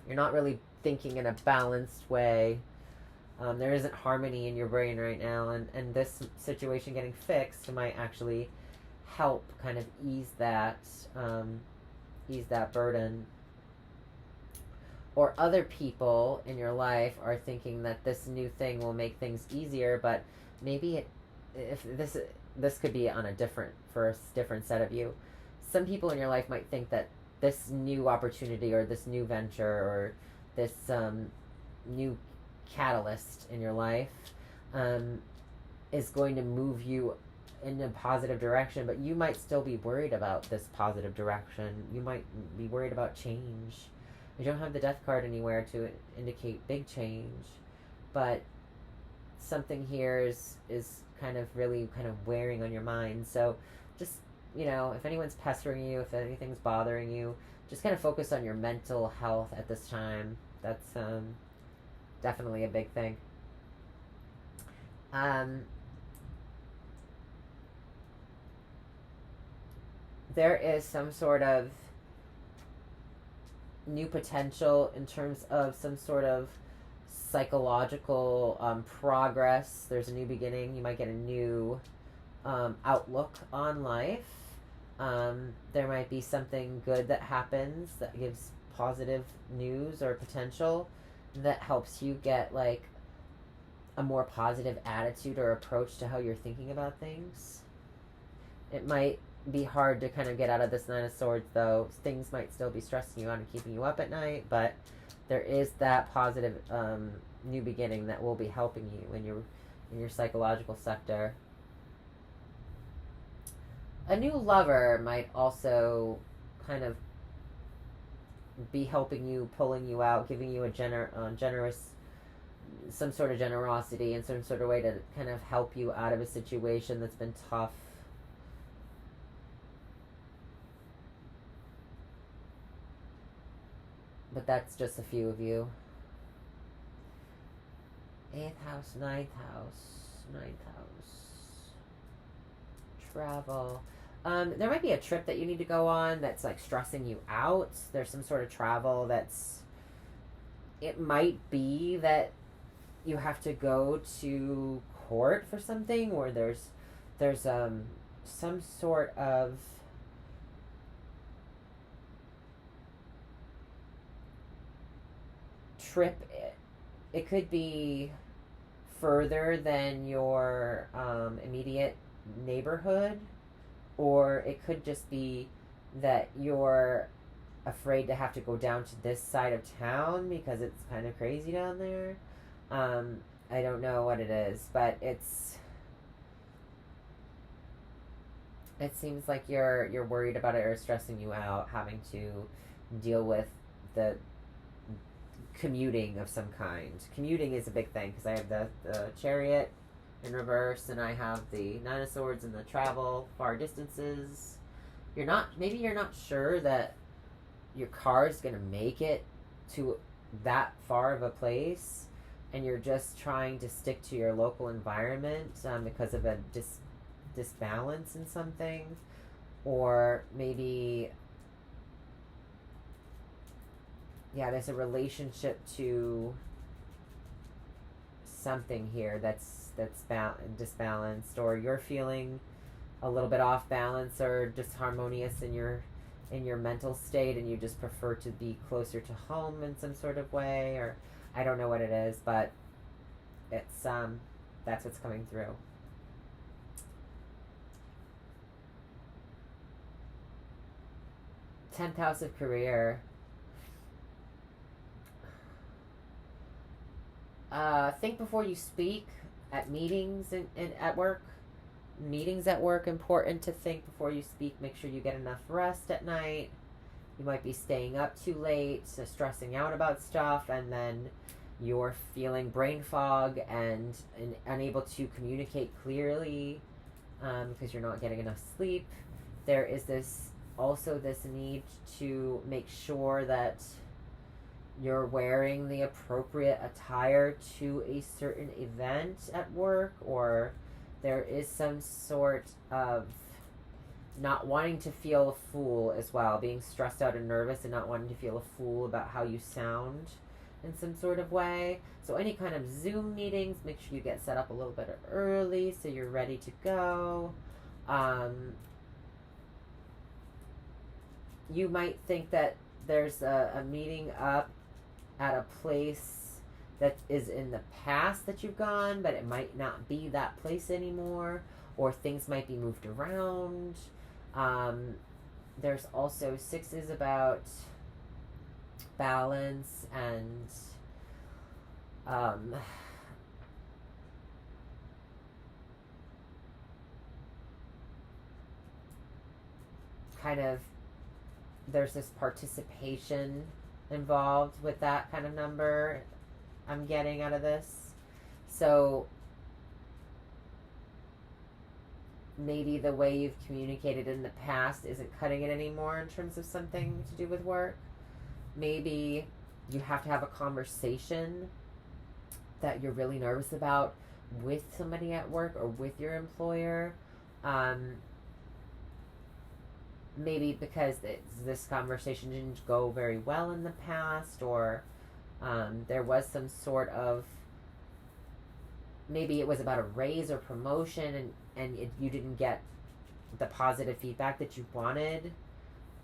you're not really thinking in a balanced way. There isn't harmony in your brain right now, and this situation getting fixed might actually help kind of ease that burden. Or other people in your life are thinking that this new thing will make things easier, but maybe if this could be on a different set of you. Some people in your life might think that this new opportunity or this new venture or this new catalyst in your life is going to move you in a positive direction, but you might still be worried about this positive direction. You might be worried about change. You don't have the death card anywhere to indicate big change, but something here is kind of really kind of wearing on your mind. So just, if anyone's pestering you, if anything's bothering you, just kind of focus on your mental health at this time. That's definitely a big thing. There is some sort of new potential in terms of some sort of psychological progress. There's a new beginning. You might get a new outlook on life. There might be something good that happens that gives positive news or potential that helps you get like a more positive attitude or approach to how you're thinking about things. It might be hard to kind of get out of this Nine of Swords, though. Things might still be stressing you out and keeping you up at night, but there is that positive new beginning that will be helping you in your psychological sector. A new lover might also kind of be helping you, pulling you out, giving you a generous, some sort of generosity and some sort of way to kind of help you out of a situation that's been tough. But that's just a few of you. 8th house, ninth house. Travel. There might be a trip that you need to go on that's like stressing you out. There's some sort of travel that's. It might be that you have to go to court for something, or there's some sort of trip. It could be further than your immediate neighborhood, or it could just be that you're afraid to have to go down to this side of town because it's kind of crazy down there. I don't know what it is, but it seems like you're worried about it or stressing you out, having to deal with the commuting of some kind. Commuting is a big thing because I have the Chariot in reverse, and I have the Nine of Swords and the travel far distances. Maybe you're not sure that your car is going to make it to that far of a place, and you're just trying to stick to your local environment because of a disbalance in something. Or maybe, yeah, there's a relationship to something here that's disbalanced, or you're feeling a little bit off balance or disharmonious in your mental state, and you just prefer to be closer to home in some sort of way, or I don't know what it is, but it's that's what's coming through. 10th house of career. Think before you speak at meetings and at work. Meetings at work, important to think before you speak. Make sure you get enough rest at night. You might be staying up too late, stressing out about stuff, and then you're feeling brain fog and unable to communicate clearly because you're not getting enough sleep. There is this need to make sure that you're wearing the appropriate attire to a certain event at work, or there is some sort of not wanting to feel a fool as well, being stressed out and nervous and not wanting to feel a fool about how you sound in some sort of way. So any kind of Zoom meetings, make sure you get set up a little bit early so you're ready to go. You might think that there's a meeting up at a place that is in the past that you've gone, but it might not be that place anymore, or things might be moved around. There's also sixes about balance and kind of there's this participation involved with that kind of number I'm getting out of this. So maybe the way you've communicated in the past isn't cutting it anymore in terms of something to do with work. Maybe you have to have a conversation that you're really nervous about with somebody at work or with your employer. Maybe because this conversation didn't go very well in the past, or there was some sort of, maybe it was about a raise or promotion, and you didn't get the positive feedback that you wanted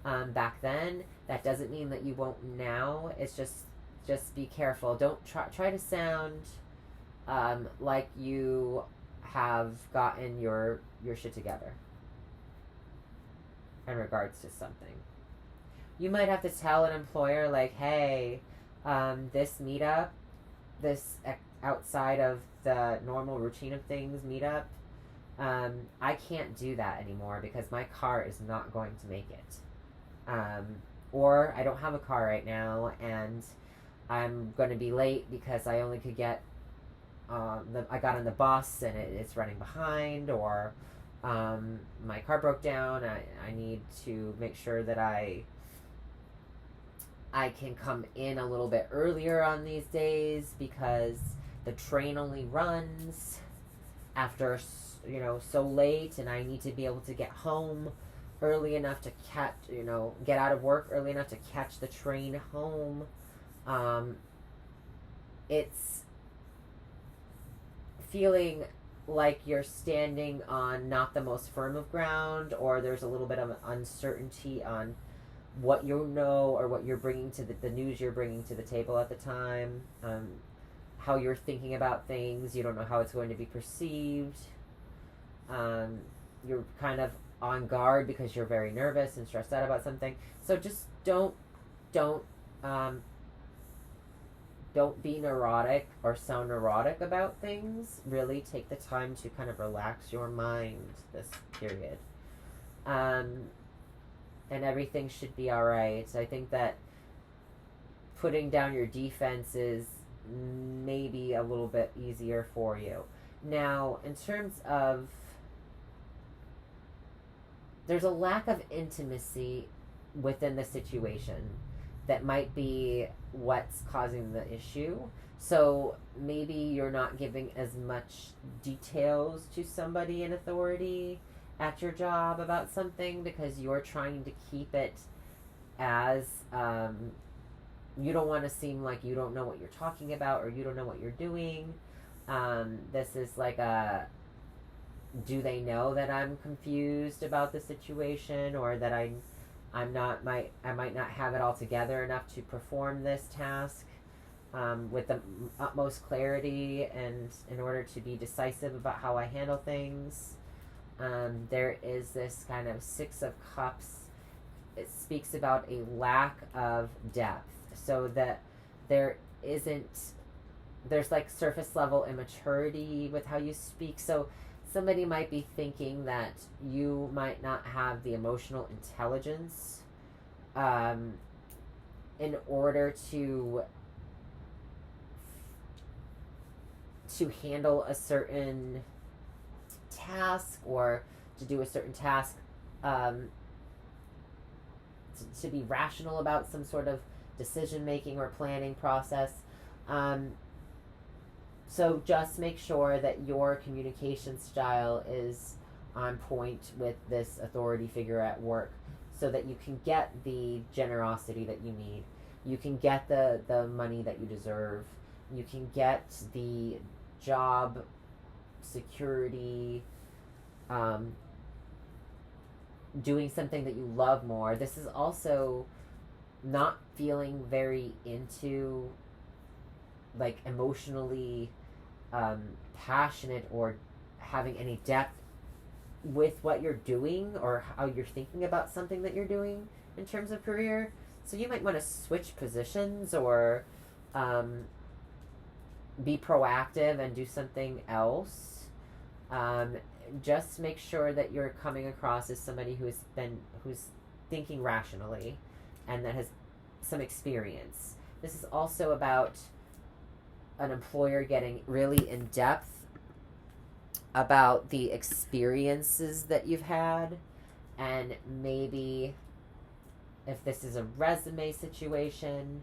back then. That doesn't mean that you won't now. It's just be careful. Don't try to sound like you have gotten your shit together. in regards to something. You might have to tell an employer, like, hey, this meetup, this outside of the normal routine of things meetup, I can't do that anymore because my car is not going to make it. Or I don't have a car right now and I'm going to be late because I only could get, I got on the bus and it's running behind, or my car broke down. I need to make sure that I can come in a little bit earlier on these days because the train only runs after, so late, and I need to be able to get home early enough to catch, get out of work early enough to catch the train home. It's feeling like you're standing on not the most firm of ground, or there's a little bit of uncertainty on what you know or what you're bringing to the news you're bringing to the table at the time, how you're thinking about things. You don't know how it's going to be perceived. You're kind of on guard because you're very nervous and stressed out about something. So just don't be neurotic or sound neurotic about things. Really take the time to kind of relax your mind this period. And everything should be all right. I think that putting down your defense is maybe a little bit easier for you. Now, in terms of, there's a lack of intimacy within the situation that might be what's causing the issue. So maybe you're not giving as much details to somebody in authority at your job about something because you're trying to keep it as, you don't want to seem like you don't know what you're talking about or you don't know what you're doing. This is like do they know that I'm confused about the situation, or that I might not have it all together enough to perform this task with the utmost clarity and in order to be decisive about how I handle things. There is this kind of Six of Cups. It speaks about a lack of depth, so that there's like surface level immaturity with how you speak. So somebody might be thinking that you might not have the emotional intelligence in order to handle a certain task, or to do a certain task, to be rational about some sort of decision making or planning process. So just make sure that your communication style is on point with this authority figure at work, so that you can get the generosity that you need. You can get the money that you deserve. You can get the job security, doing something that you love more. This is also not feeling very into, like, emotionally passionate or having any depth with what you're doing or how you're thinking about something that you're doing in terms of career. So you might want to switch positions, or be proactive and do something else. Just make sure that you're coming across as somebody who's thinking rationally and that has some experience. This is also about an employer getting really in depth about the experiences that you've had, and maybe if this is a resume situation,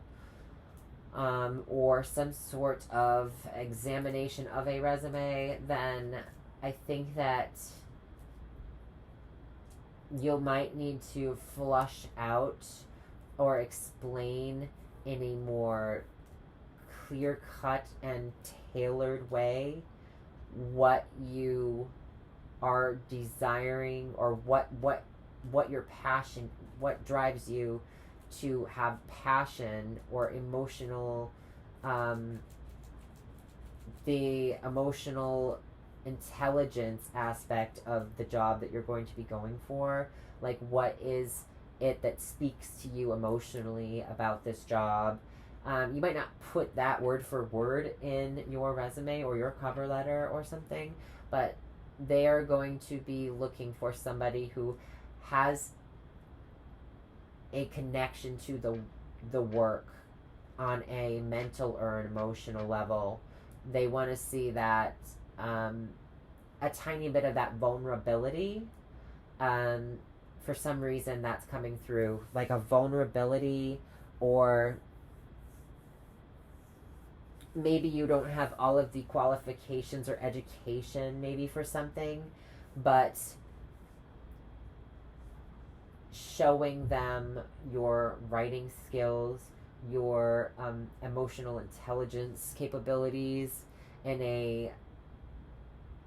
or some sort of examination of a resume, then I think that you might need to flush out or explain in a more clear-cut and tailored way what you are desiring, or what your passion, what drives you to have passion or emotional, the emotional intelligence aspect of the job that you're going to be going for. Like, what is it that speaks to you emotionally about this job? You might not put that word for word in your resume or your cover letter or something, but they are going to be looking for somebody who has a connection to the work on a mental or an emotional level. They want to see that a tiny bit of that vulnerability. For some reason, that's coming through, like a vulnerability, or maybe you don't have all of the qualifications or education, maybe for something, but showing them your writing skills, your emotional intelligence capabilities in a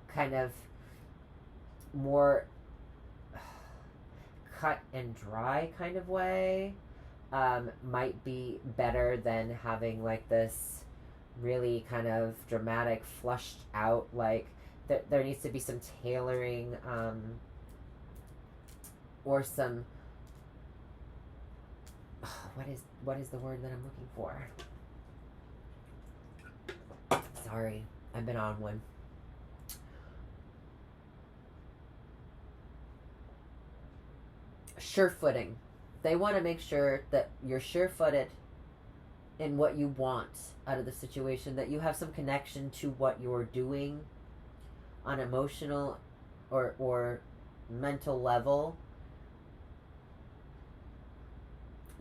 kind of more cut and dry kind of way might be better than having like this really kind of dramatic, flushed out, like there needs to be some tailoring or some what is the word that I'm looking for? Sorry, I've been on one. Sure-footing. They want to make sure that you're sure-footed in what you want out of the situation, that you have some connection to what you're doing on emotional or mental level,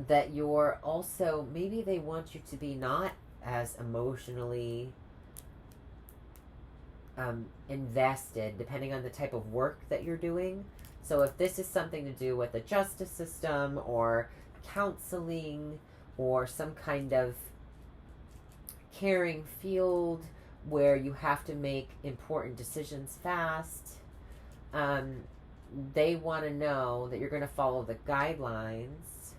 that you're also, maybe they want you to be not as emotionally invested, depending on the type of work that you're doing. So if this is something to do with the justice system or counseling or some kind of caring field where you have to make important decisions fast, they want to know that you're going to follow the guidelines,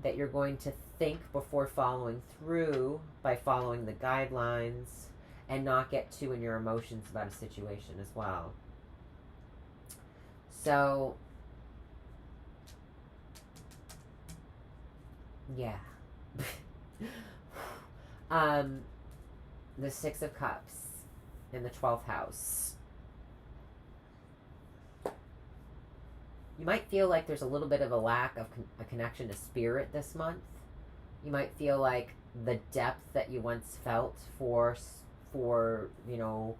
that you're going to think before following through by following the guidelines, and not get too in your emotions about a situation as well. So, yeah. The Six of Cups in the 12th house. You might feel like there's a little bit of a lack of a connection to spirit this month. You might feel like the depth that you once felt for you know,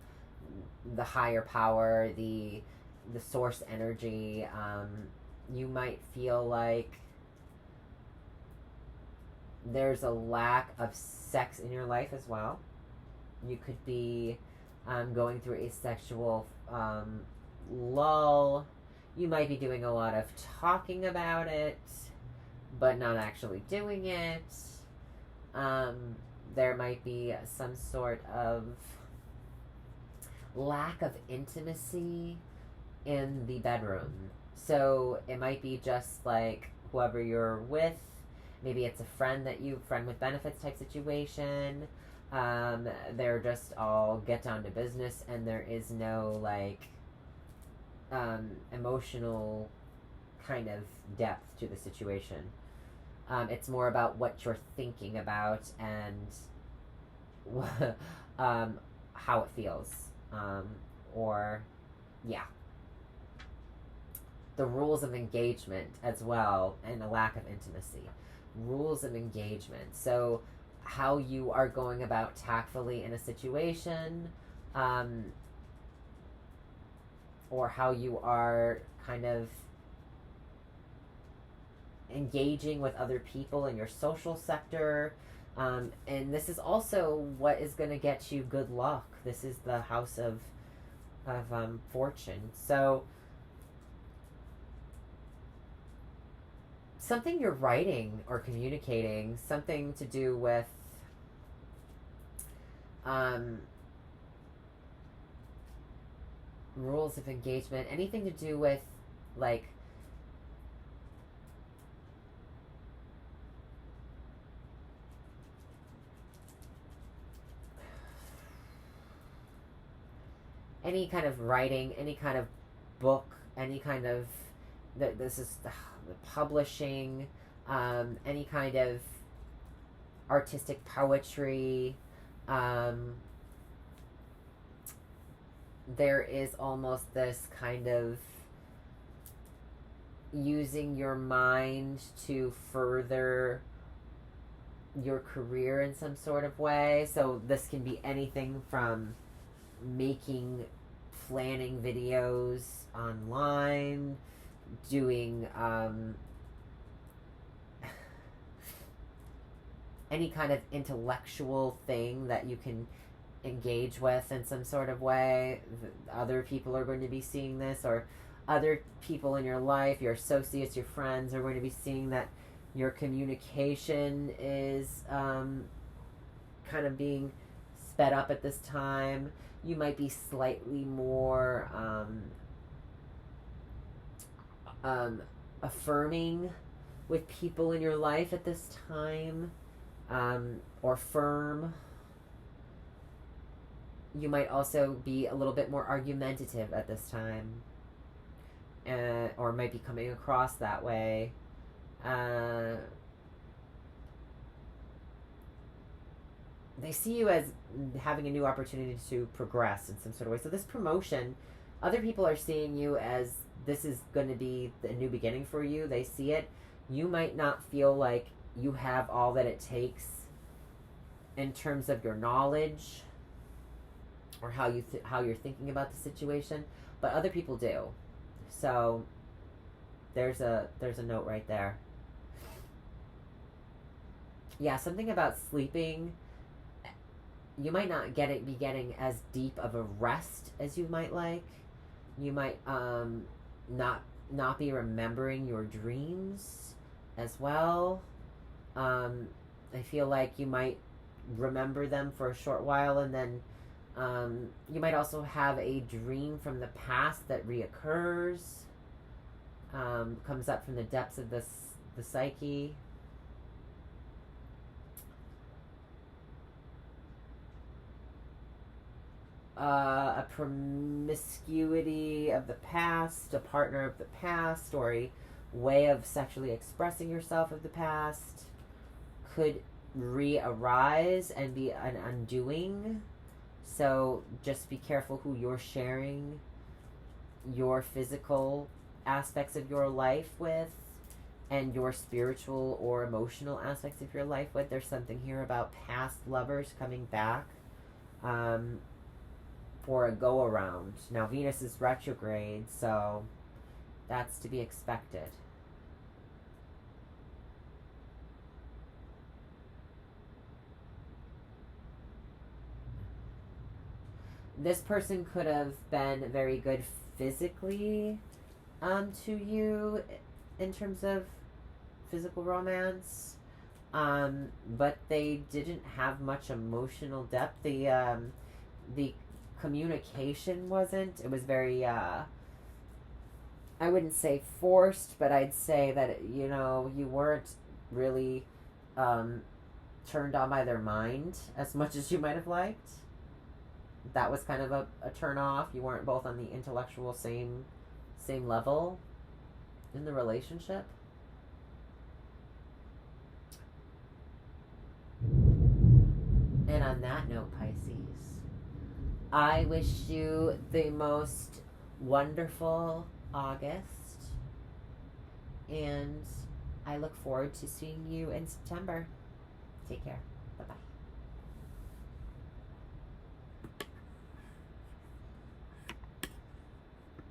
the higher power, the source energy. You might feel like there's a lack of sex in your life as well. You could be going through a sexual lull. You might be doing a lot of talking about it, but not actually doing it. There might be some sort of lack of intimacy in the bedroom. So it might be just like whoever you're with. Maybe it's a friend with benefits type situation. They're just all get down to business, and there is no like emotional kind of depth to the situation. It's more about what you're thinking about and how it feels. Or, yeah. The rules of engagement as well, and a lack of intimacy. Rules of engagement. So, how you are going about tactfully in a situation, or how you are kind of engaging with other people in your social sector. And this is also what is going to get you good luck. This is the house of fortune. So something you're writing or communicating, something to do with rules of engagement, anything to do with like any kind of writing, any kind of book, any kind of this is the publishing, any kind of artistic poetry. There is almost this kind of using your mind to further your career in some sort of way. So this can be anything from planning videos online, doing any kind of intellectual thing that you can engage with in some sort of way. Other people are going to be seeing this, or other people in your life, your associates, your friends, are going to be seeing that your communication is kind of being sped up at this time. You might be slightly more affirming with people in your life at this time, or firm. You might also be a little bit more argumentative at this time, or might be coming across that way. They see you as having a new opportunity to progress in some sort of way. So this promotion, other people are seeing you as this is going to be the new beginning for you. They see it. You might not feel like you have all that it takes in terms of your knowledge or how you're thinking about the situation, but other people do. So there's a note right there. Yeah, something about sleeping. You might not be getting as deep of a rest as you might like. You might not be remembering your dreams as well. I feel like you might remember them for a short while, and then you might also have a dream from the past that reoccurs, comes up from the depths of the psyche. A promiscuity of the past, a partner of the past, or a way of sexually expressing yourself of the past could re-arise and be an undoing. So just be careful who you're sharing your physical aspects of your life with and your spiritual or emotional aspects of your life with. There's something here about past lovers coming back for a go-around. Now Venus is retrograde, so that's to be expected. This person could have been very good physically to you in terms of physical romance, but they didn't have much emotional depth. The communication wasn't. It was very I wouldn't say forced, but I'd say that you weren't really turned on by their mind as much as you might have liked. That was kind of a turn off. You weren't both on the intellectual same level in the relationship. And on that note, Pisces, I wish you the most wonderful August, and I look forward to seeing you in September. Take care. Bye-bye.